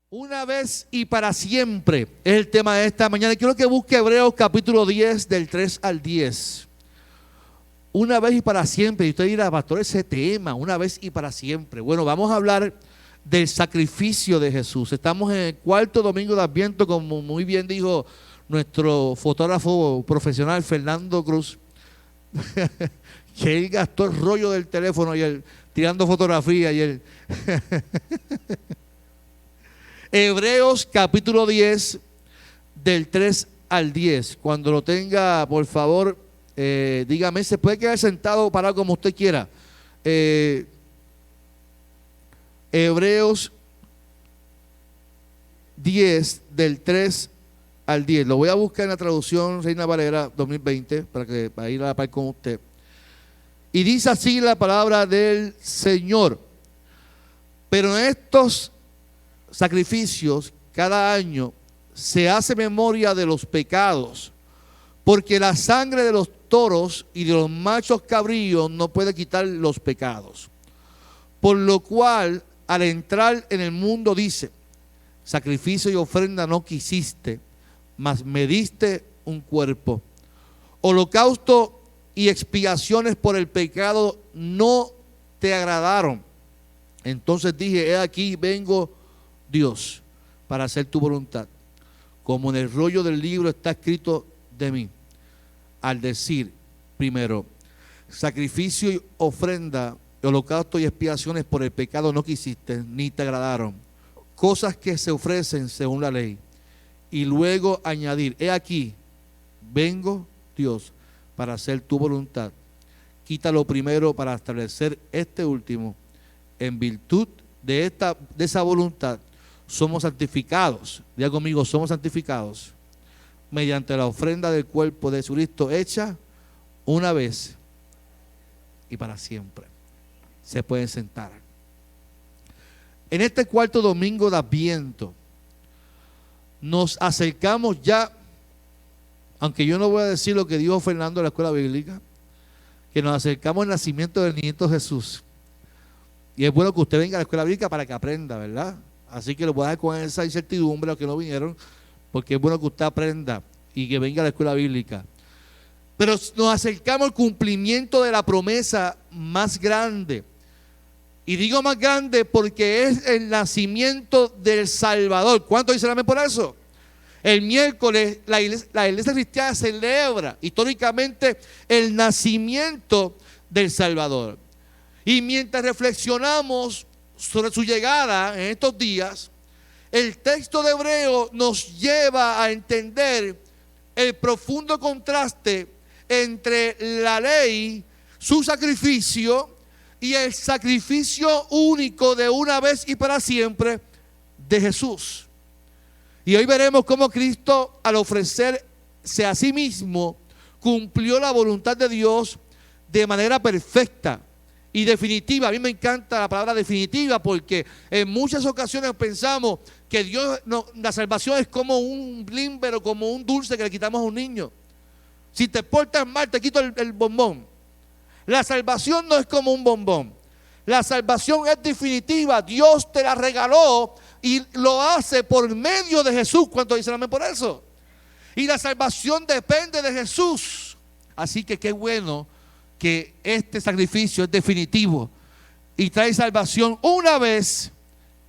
Una vez y para siempre es el tema de esta mañana. Quiero que busque Hebreos capítulo 10 del 3 al 10. Una vez y para siempre. Y usted dirá, pastor, ese tema, una vez y para siempre. Bueno, vamos a hablar del sacrificio de Jesús. Estamos en el cuarto domingo de Adviento, como muy bien dijo nuestro fotógrafo profesional Fernando Cruz, que él gastó el rollo del teléfono y él tirando fotografía y él... Hebreos capítulo 10 del 3 al 10. Cuando lo tenga, por favor, dígame, se puede quedar sentado o parado como usted quiera. Hebreos 10 del 3 al 10. Lo voy a buscar en la traducción Reina Valera 2020 para ir a la par con usted. Y dice así la palabra del Señor. Pero en estos sacrificios cada año se hace memoria de los pecados, porque la sangre de los toros y de los machos cabríos no puede quitar los pecados. Por lo cual, al entrar en el mundo dice: sacrificio y ofrenda no quisiste, mas me diste un cuerpo. Holocausto y expiaciones por el pecado no te agradaron. Entonces dije: he aquí vengo, Dios, para hacer tu voluntad, como en el rollo del libro está escrito de mí. Al decir primero: sacrificio y ofrenda, holocausto y expiaciones por el pecado no quisiste, ni te agradaron, cosas que se ofrecen según la ley. Y luego añadir: he aquí vengo, Dios, para hacer tu voluntad. Quita lo primero para establecer este último. En virtud de esa voluntad somos santificados. Diga conmigo: somos santificados mediante la ofrenda del cuerpo de Jesucristo, hecha una vez y para siempre. Se pueden sentar. En este cuarto domingo de Adviento nos acercamos ya, aunque yo no voy a decir lo que dijo Fernando en la escuela bíblica, que nos acercamos al nacimiento del niñito Jesús. Y es bueno que usted venga a la escuela bíblica para que aprenda, ¿verdad? Así que lo voy a dejar con esa incertidumbre a los que no vinieron, porque es bueno que usted aprenda y que venga a la escuela bíblica. Pero nos acercamos al cumplimiento de la promesa más grande. Y digo más grande porque es el nacimiento del Salvador. ¿Cuántos dicen amén por eso? El miércoles la iglesia cristiana celebra históricamente el nacimiento del Salvador. Y mientras reflexionamos sobre su llegada en estos días, el texto de Hebreo nos lleva a entender el profundo contraste entre la ley, su sacrificio y el sacrificio único de una vez y para siempre de Jesús. Y hoy veremos cómo Cristo, al ofrecerse a sí mismo, cumplió la voluntad de Dios de manera perfecta y definitiva. A mí me encanta la palabra definitiva, porque en muchas ocasiones pensamos que Dios, la salvación es como un limber o como un dulce que le quitamos a un niño. Si te portas mal, te quito el bombón. La salvación no es como un bombón. La salvación es definitiva. Dios te la regaló y lo hace por medio de Jesús. ¿Cuántos dicen amén por eso? Y la salvación depende de Jesús. Así que qué bueno que este sacrificio es definitivo y trae salvación una vez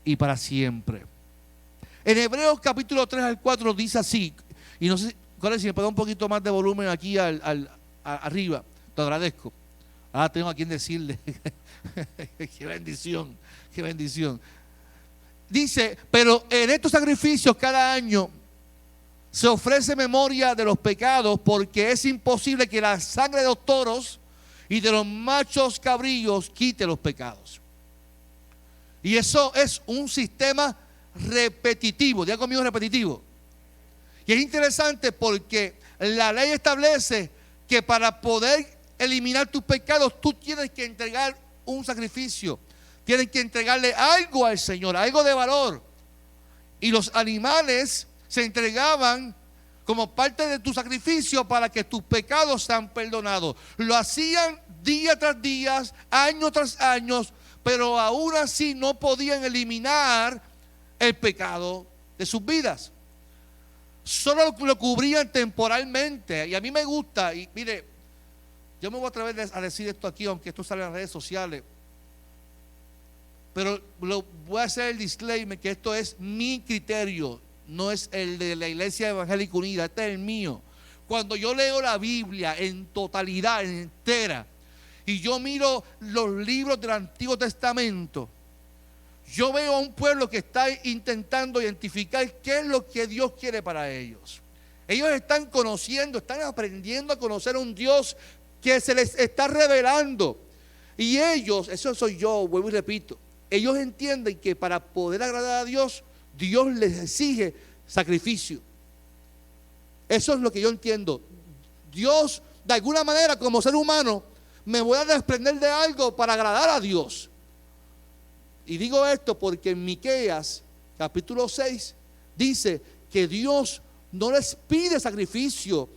y para siempre. En Hebreos capítulo 3 al 4 dice así, y no sé si me puede dar un poquito más de volumen aquí arriba, te agradezco. Ah, tengo a quien decirle. Qué bendición, qué bendición. Dice: pero en estos sacrificios cada año se ofrece memoria de los pecados, porque es imposible que la sangre de los toros y de los machos cabríos quite los pecados. Y eso es un sistema repetitivo. Diga conmigo: repetitivo. Y es interesante porque la ley establece que para poder eliminar tus pecados, tú tienes que entregar un sacrificio. Tienes que entregarle algo al Señor, algo de valor. Y los animales se entregaban como parte de tu sacrificio para que tus pecados sean perdonados. Lo hacían día tras día, año tras año, pero aún así no podían eliminar el pecado de sus vidas. Solo lo cubrían temporalmente. Y a mí me gusta, y mire, yo me voy a atrever a decir esto aquí, aunque esto sale en las redes sociales, pero voy a hacer el disclaimer que esto es mi criterio, no es el de la Iglesia Evangélica Unida, este es el mío. Cuando yo leo la Biblia en totalidad, entera, y yo miro los libros del Antiguo Testamento, yo veo a un pueblo que está intentando identificar qué es lo que Dios quiere para ellos. Ellos están conociendo, están aprendiendo a conocer a un Dios que se les está revelando. Y ellos, eso soy yo, vuelvo y repito, ellos entienden que para poder agradar a Dios, Dios les exige sacrificio. Eso es lo que yo entiendo. Dios, de alguna manera, como ser humano, me voy a desprender de algo para agradar a Dios. Y digo esto porque en Miqueas, capítulo 6, dice que Dios no les pide sacrificio,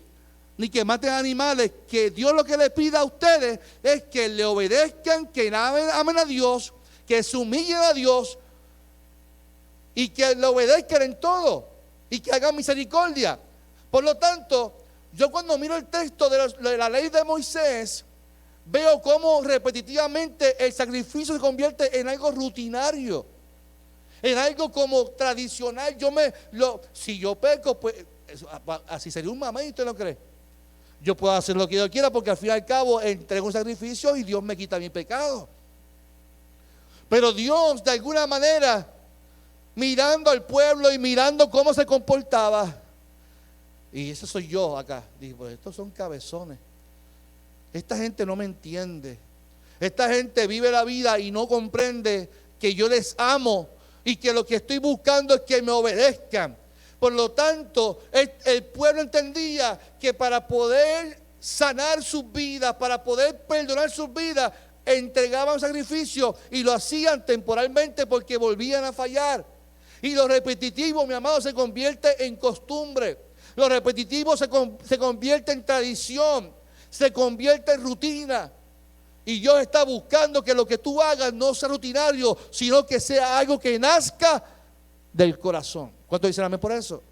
ni que maten animales, que Dios lo que le pide a ustedes es que le obedezcan, que amen a Dios, que se humillen a Dios y que le obedezcan en todo y que hagan misericordia. Por lo tanto, yo cuando miro el texto de la ley de Moisés, veo cómo repetitivamente el sacrificio se convierte en algo rutinario, en algo como tradicional. Si yo peco, pues así sería un mamá, ¿y usted lo cree? Yo puedo hacer lo que yo quiera porque al fin y al cabo entrego un sacrificio y Dios me quita mi pecado. Pero Dios, de alguna manera, mirando al pueblo y mirando cómo se comportaba, y ese soy yo acá, digo, pues estos son cabezones. Esta gente no me entiende. Esta gente vive la vida y no comprende que yo les amo y que lo que estoy buscando es que me obedezcan. Por lo tanto, el pueblo entendía que para poder sanar sus vidas, para poder perdonar sus vidas, entregaban sacrificio y lo hacían temporalmente porque volvían a fallar. Y lo repetitivo, mi amado, se convierte en costumbre. Lo repetitivo se convierte en tradición, se convierte en rutina. Y Dios está buscando que lo que tú hagas no sea rutinario, sino que sea algo que nazca del corazón. ¿Cuánto dicen amén por eso?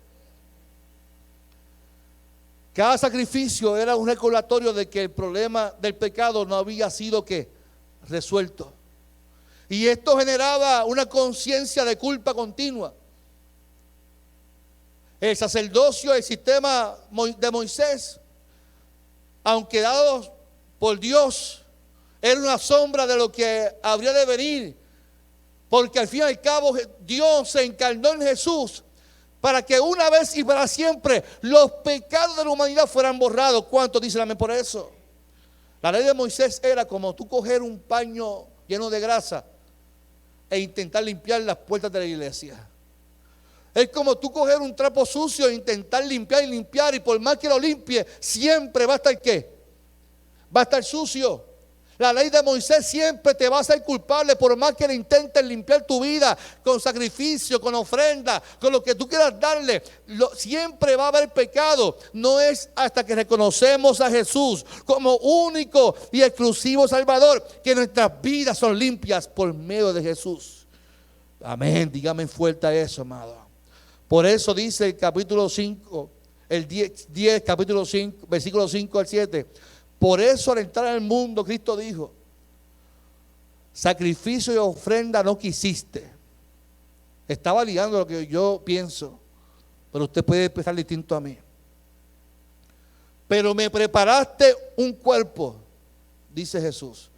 Cada sacrificio era un recordatorio de que el problema del pecado no había sido resuelto. Y esto generaba una conciencia de culpa continua. El sacerdocio, el sistema de Moisés, aunque dado por Dios, era una sombra de lo que habría de venir, porque al fin y al cabo Dios se encarnó en Jesús para que una vez y para siempre los pecados de la humanidad fueran borrados. ¿Cuántos dicen amén por eso? La ley de Moisés era como tú coger un paño lleno de grasa e intentar limpiar las puertas de la iglesia. Es como tú coger un trapo sucio e intentar limpiar y limpiar, y por más que lo limpie, siempre va a estar ¿qué? Va a estar sucio. La ley de Moisés siempre te va a hacer culpable, por más que le intentes limpiar tu vida con sacrificio, con ofrenda, con lo que tú quieras darle. Siempre va a haber pecado. No es hasta que reconocemos a Jesús como único y exclusivo Salvador que nuestras vidas son limpias por medio de Jesús. Amén. Dígame fuerte eso, amado. Por eso dice el capítulo 5, el 10 capítulo 5, versículo 5 al 7. Por eso al entrar al mundo, Cristo dijo: sacrificio y ofrenda no quisiste. Estaba ligando lo que yo pienso, pero usted puede pensar distinto a mí. Pero me preparaste un cuerpo, dice Jesús.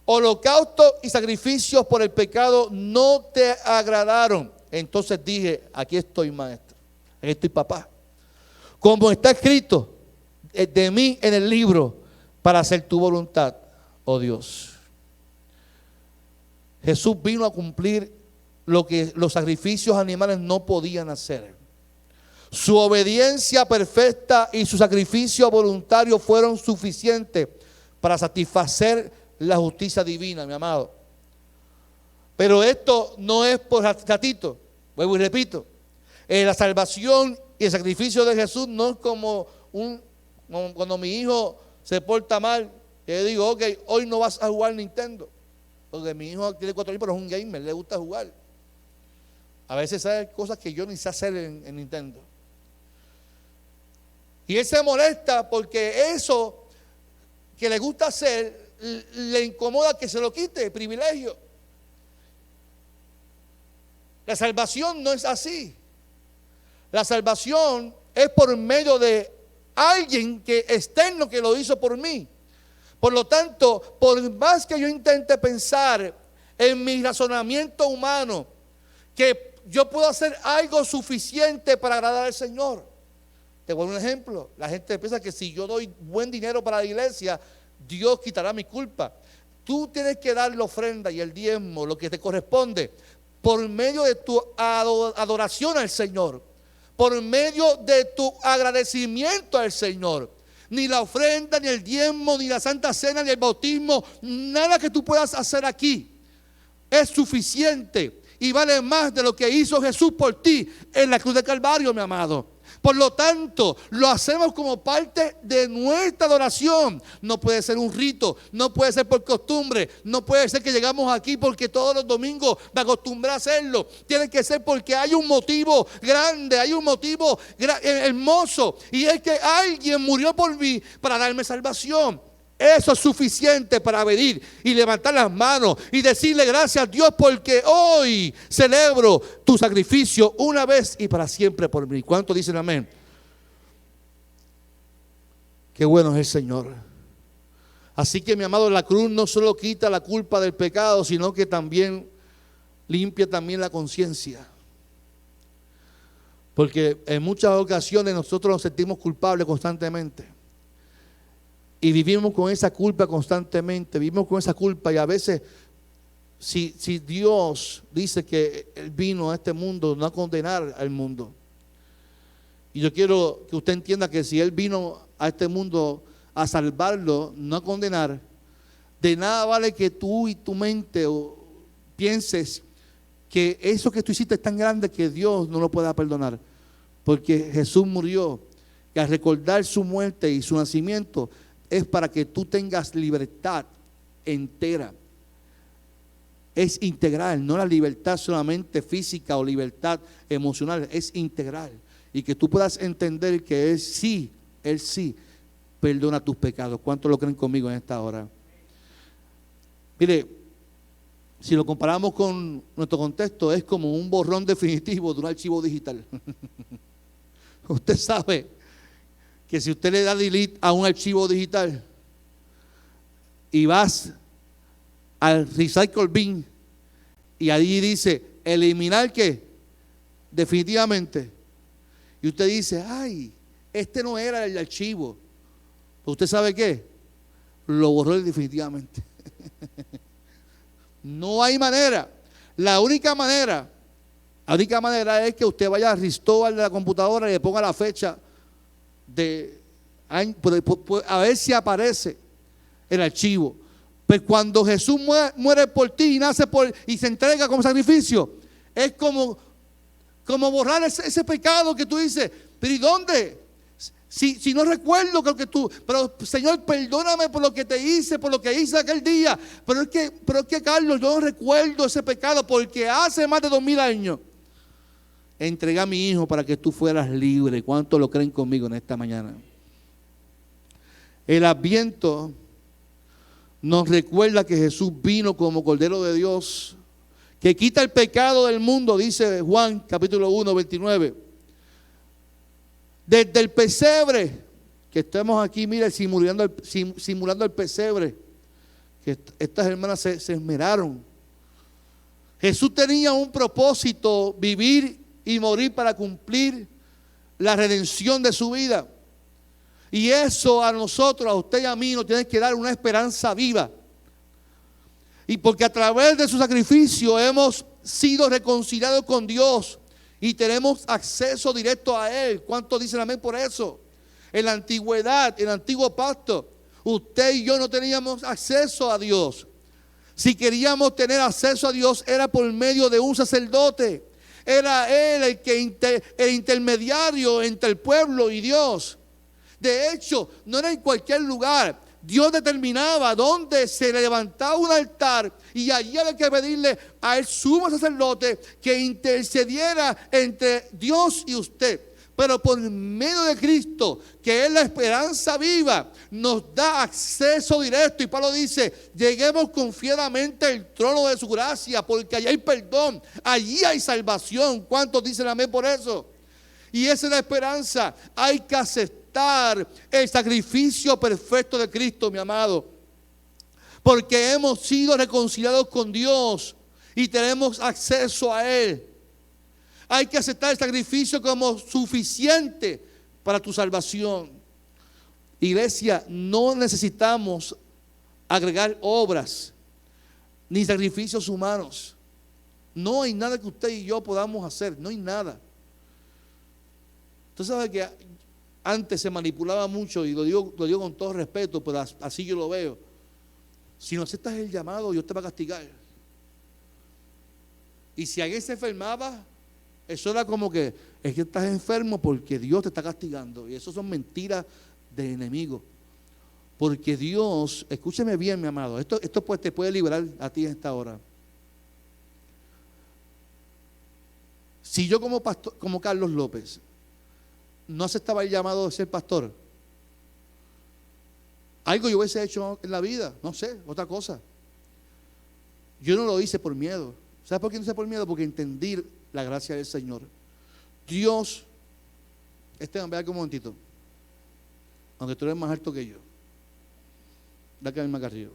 Holocausto y sacrificios por el pecado no te agradaron. Entonces dije: aquí estoy, maestro, aquí estoy, papá. Como está escrito de mí en el libro, para hacer tu voluntad, oh Dios. Jesús vino a cumplir lo que los sacrificios animales no podían hacer. Su obediencia perfecta y su sacrificio voluntario fueron suficientes para satisfacer la justicia divina, mi amado. Pero esto no es por ratito, vuelvo y repito. La salvación y el sacrificio de Jesús no es como cuando mi hijo se porta mal, yo digo: ok, hoy no vas a jugar Nintendo, porque mi hijo tiene 4 años, pero es un gamer, le gusta jugar. A veces hay cosas que yo ni sé hacer en Nintendo. Y él se molesta porque eso que le gusta hacer le incomoda que se lo quite, el privilegio. La salvación no es así. La salvación es por medio de alguien que externo que lo hizo por mí. Por lo tanto, por más que yo intente pensar en mi razonamiento humano, que yo puedo hacer algo suficiente para agradar al Señor. Te voy a dar un ejemplo. La gente piensa que si yo doy buen dinero para la iglesia, Dios quitará mi culpa. Tú tienes que dar la ofrenda y el diezmo, lo que te corresponde, por medio de tu adoración al Señor, por medio de tu agradecimiento al Señor. Ni la ofrenda, ni el diezmo, ni la Santa Cena, ni el bautismo, nada que tú puedas hacer aquí es suficiente y vale más de lo que hizo Jesús por ti en la cruz del Calvario, mi amado. Por lo tanto, lo hacemos como parte de nuestra adoración. No puede ser un rito, no puede ser por costumbre, no puede ser que llegamos aquí porque todos los domingos me acostumbré a hacerlo. Tiene que ser porque hay un motivo grande, hay un motivo hermoso, y es que alguien murió por mí para darme salvación. Eso es suficiente para venir y levantar las manos y decirle gracias a Dios porque hoy celebro tu sacrificio una vez y para siempre por mí. ¿Cuántos dicen amén? Qué bueno es el Señor. Así que, mi amado, la cruz no solo quita la culpa del pecado, sino que también limpia también la conciencia. Porque en muchas ocasiones nosotros nos sentimos culpables constantemente. Y vivimos con esa culpa constantemente, vivimos con esa culpa, y a veces si Dios dice que Él vino a este mundo no a condenar al mundo, y yo quiero que usted entienda que si Él vino a este mundo a salvarlo, no a condenar, de nada vale que tú y tu mente pienses que eso que tú hiciste es tan grande que Dios no lo pueda perdonar, porque Jesús murió, y al recordar su muerte y su nacimiento es para que tú tengas libertad entera. Es integral, no la libertad solamente física o libertad emocional, es integral. Y que tú puedas entender que Él sí perdona tus pecados. ¿Cuántos lo creen conmigo en esta hora? Mire, si lo comparamos con nuestro contexto, es como un borrón definitivo de un archivo digital. Usted sabe que si usted le da delete a un archivo digital y vas al recycle bin y allí dice eliminar ¿qué? Definitivamente, y usted dice, ay, este no era el archivo, pues usted sabe qué, lo borró definitivamente. No hay manera. La única manera es que usted vaya a restore de la computadora y le ponga la fecha a ver si aparece el archivo. Pero cuando Jesús muere por ti y nace y se entrega como sacrificio, es como borrar ese pecado que tú dices, pero ¿y dónde? Si no recuerdo lo que tú, pero Señor, perdóname por lo que te hice, por lo que hice aquel día, pero es que Carlos, yo no recuerdo ese pecado porque hace más de 2000 años entregué a mi hijo para que tú fueras libre. ¿Cuántos lo creen conmigo en esta mañana? El Adviento nos recuerda que Jesús vino como Cordero de Dios, que quita el pecado del mundo, dice Juan capítulo 1, 29. Desde el pesebre, que estamos aquí, mire, simulando el pesebre, que estas hermanas se esmeraron. Jesús tenía un propósito, vivir y morir para cumplir la redención de su vida. Y eso a nosotros, a usted y a mí, nos tiene que dar una esperanza viva. Y porque a través de su sacrificio hemos sido reconciliados con Dios y tenemos acceso directo a Él. ¿Cuántos dicen amén por eso? En la antigüedad, en el antiguo pacto, usted y yo no teníamos acceso a Dios. Si queríamos tener acceso a Dios era por medio de un sacerdote. Era Él el intermediario entre el pueblo y Dios. De hecho, no era en cualquier lugar. Dios determinaba dónde se levantaba un altar y allí había que pedirle al sumo sacerdote que intercediera entre Dios y usted. Pero por medio de Cristo, que es la esperanza viva, nos da acceso directo. Y Pablo dice, lleguemos confiadamente al trono de su gracia, porque allí hay perdón, allí hay salvación. ¿Cuántos dicen amén por eso? Y esa es la esperanza. Hay que aceptar el sacrificio perfecto de Cristo, mi amado. Porque hemos sido reconciliados con Dios y tenemos acceso a Él. Hay que aceptar el sacrificio como suficiente para tu salvación. Iglesia, no necesitamos agregar obras ni sacrificios humanos. No hay nada que usted y yo podamos hacer, no hay nada. Usted sabe que antes se manipulaba mucho, y lo digo con todo respeto, pero así yo lo veo. Si no aceptas el llamado, Dios te va a castigar. Y si alguien se enfermaba, eso era como que es que estás enfermo porque Dios te está castigando. Y eso son mentiras del enemigo. Porque Dios, escúcheme bien, mi amado, esto pues te puede liberar a ti en esta hora. Si yo como pastor, como Carlos López, no aceptaba el llamado de ser pastor, algo yo hubiese hecho en la vida, no sé, otra cosa. Yo no lo hice por miedo. ¿Sabes por qué no hice por miedo? Porque entendí la gracia del Señor. Dios, Esteban, vea un momentito. Aunque tú eres más alto que yo. Da que más arriba.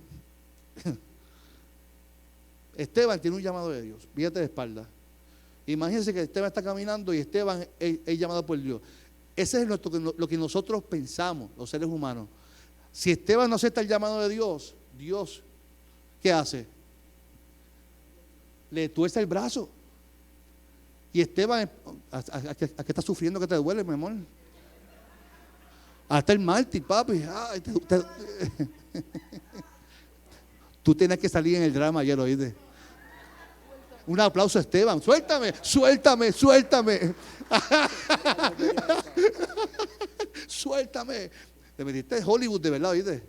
Esteban tiene un llamado de Dios. Fíjate de espalda. Imagínense que Esteban está caminando y Esteban es llamado por Dios. Ese es lo que nosotros pensamos, los seres humanos. Si Esteban no acepta el llamado de Dios, Dios, ¿qué hace? Le tuerce el brazo. Y Esteban, ¿a qué está sufriendo que te duele, mi amor? Hasta el mártir, papi. Ay, tú tienes que salir en el drama ayer, ¿oíste? Un aplauso a Esteban. Suéltame, suéltame, suéltame. Suéltame. Te metiste en Hollywood de verdad, ¿oíste?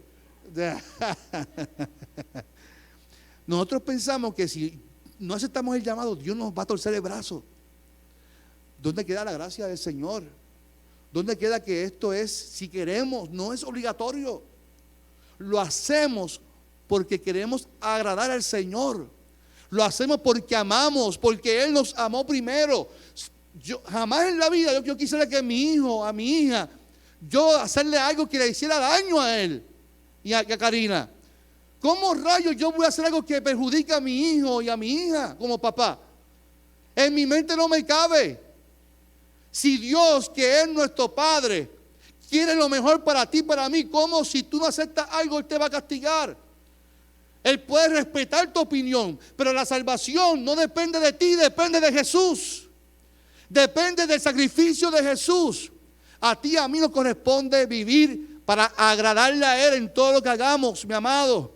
Nosotros pensamos que si no aceptamos el llamado, Dios nos va a torcer el brazo. ¿Dónde queda la gracia del Señor? ¿Dónde queda que esto es, si queremos, no es obligatorio? Lo hacemos porque queremos agradar al Señor. Lo hacemos porque amamos, porque Él nos amó primero. Yo jamás en la vida yo quisiera que mi hijo, a mi hija, yo hacerle algo que le hiciera daño a él y a Karina. ¿Cómo rayos yo voy a hacer algo que perjudique a mi hijo y a mi hija como papá? En mi mente no me cabe. Si Dios, que es nuestro Padre, quiere lo mejor para ti, para mí, ¿cómo si tú no aceptas algo, Él te va a castigar? Él puede respetar tu opinión, pero la salvación no depende de ti, depende de Jesús. Depende del sacrificio de Jesús. A ti y a mí nos corresponde vivir para agradarle a Él en todo lo que hagamos, mi amado.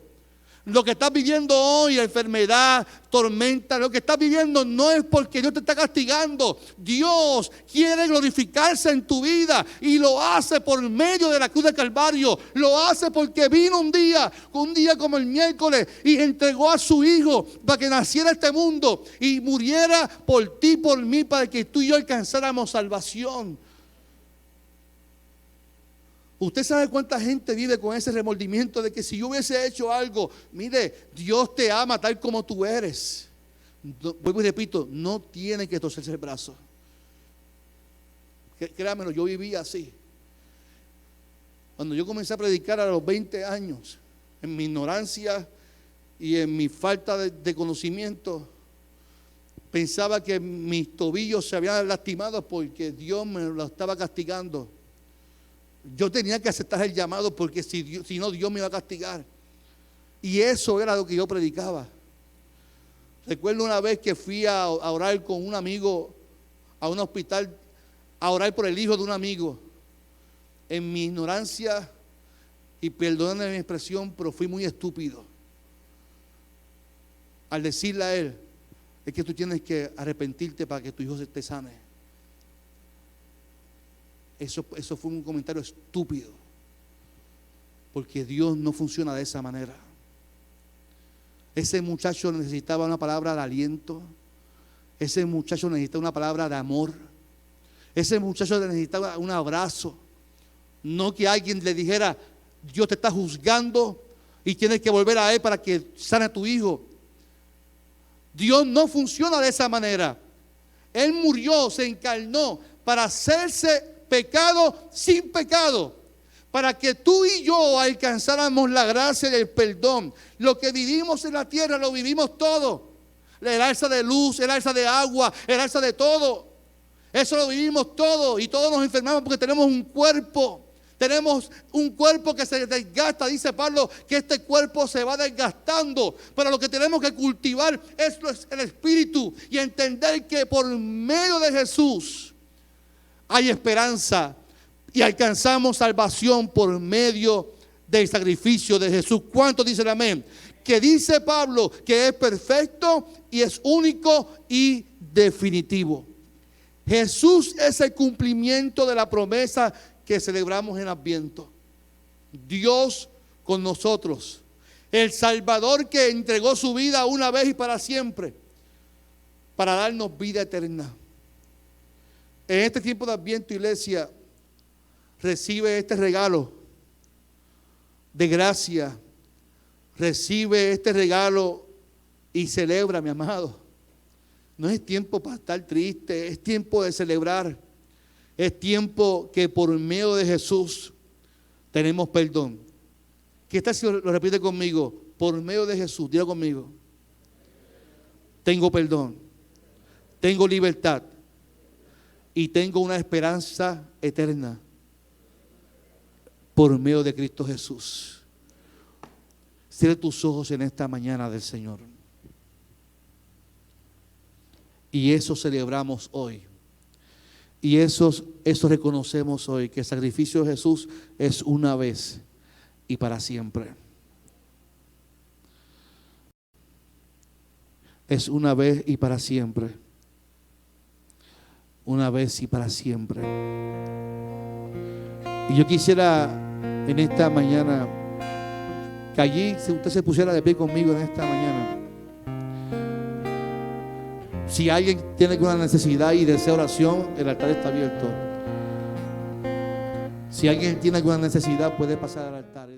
Lo que estás viviendo hoy, enfermedad, tormenta, lo que estás viviendo no es porque Dios te está castigando. Dios quiere glorificarse en tu vida y lo hace por medio de la cruz del Calvario. Lo hace porque vino un día como el miércoles, y entregó a su Hijo para que naciera este mundo y muriera por ti, por mí, para que tú y yo alcanzáramos salvación. Usted sabe cuánta gente vive con ese remordimiento de que si yo hubiese hecho algo, mire, Dios te ama tal como tú eres. Vuelvo y repito, no tiene que torcerse el brazo. Créanmelo, yo vivía así. Cuando yo comencé a predicar a los 20 años, en mi ignorancia y en mi falta de conocimiento, pensaba que mis tobillos se habían lastimado porque Dios me lo estaba castigando. Yo tenía que aceptar el llamado porque si no, Dios me iba a castigar. Y eso era lo que yo predicaba. Recuerdo una vez que fui a orar con un amigo a un hospital, a orar por el hijo de un amigo. En mi ignorancia, y perdónenme mi expresión, pero fui muy estúpido. Al decirle a él, es que tú tienes que arrepentirte para que tu hijo se te sane. Eso fue un comentario estúpido. Porque Dios no funciona de esa manera. Ese muchacho necesitaba una palabra de aliento. Ese muchacho necesitaba una palabra de amor. Ese muchacho necesitaba un abrazo. No que alguien le dijera: Dios te está juzgando y tienes que volver a Él para que sane a tu hijo. Dios no funciona de esa manera. Él murió, se encarnó para hacerse pecado sin pecado, para que tú y yo alcanzáramos la gracia y el perdón. Lo que vivimos en la tierra lo vivimos todo. El alza de luz, el alza de agua, el alza de todo. Eso lo vivimos todo y todos nos enfermamos porque tenemos un cuerpo. Tenemos un cuerpo que se desgasta. Dice Pablo que este cuerpo se va desgastando. Pero lo que tenemos que cultivar es el espíritu y entender que por medio de Jesús hay esperanza y alcanzamos salvación por medio del sacrificio de Jesús. ¿Cuántos dicen amén? Que dice Pablo que es perfecto y es único y definitivo. Jesús es el cumplimiento de la promesa que celebramos en Adviento. Dios con nosotros, el Salvador que entregó su vida una vez y para siempre para darnos vida eterna. En este tiempo de Adviento, iglesia, recibe este regalo de gracia, recibe este regalo y celebra, mi amado. No es tiempo para estar triste, es tiempo de celebrar. Es tiempo que por medio de Jesús tenemos perdón. ¿Qué tal si lo repite conmigo? Por medio de Jesús, diga conmigo. Tengo perdón, tengo libertad y tengo una esperanza eterna por medio de Cristo Jesús. Cierra tus ojos en esta mañana del Señor. Y eso celebramos hoy. Y eso reconocemos hoy, que el sacrificio de Jesús es una vez y para siempre. Es una vez y para siempre. Una vez y para siempre. Y yo quisiera en esta mañana que allí, si usted se pusiera de pie conmigo en esta mañana. Si alguien tiene alguna necesidad y desea oración, el altar está abierto. Si alguien tiene alguna necesidad, puede pasar al altar.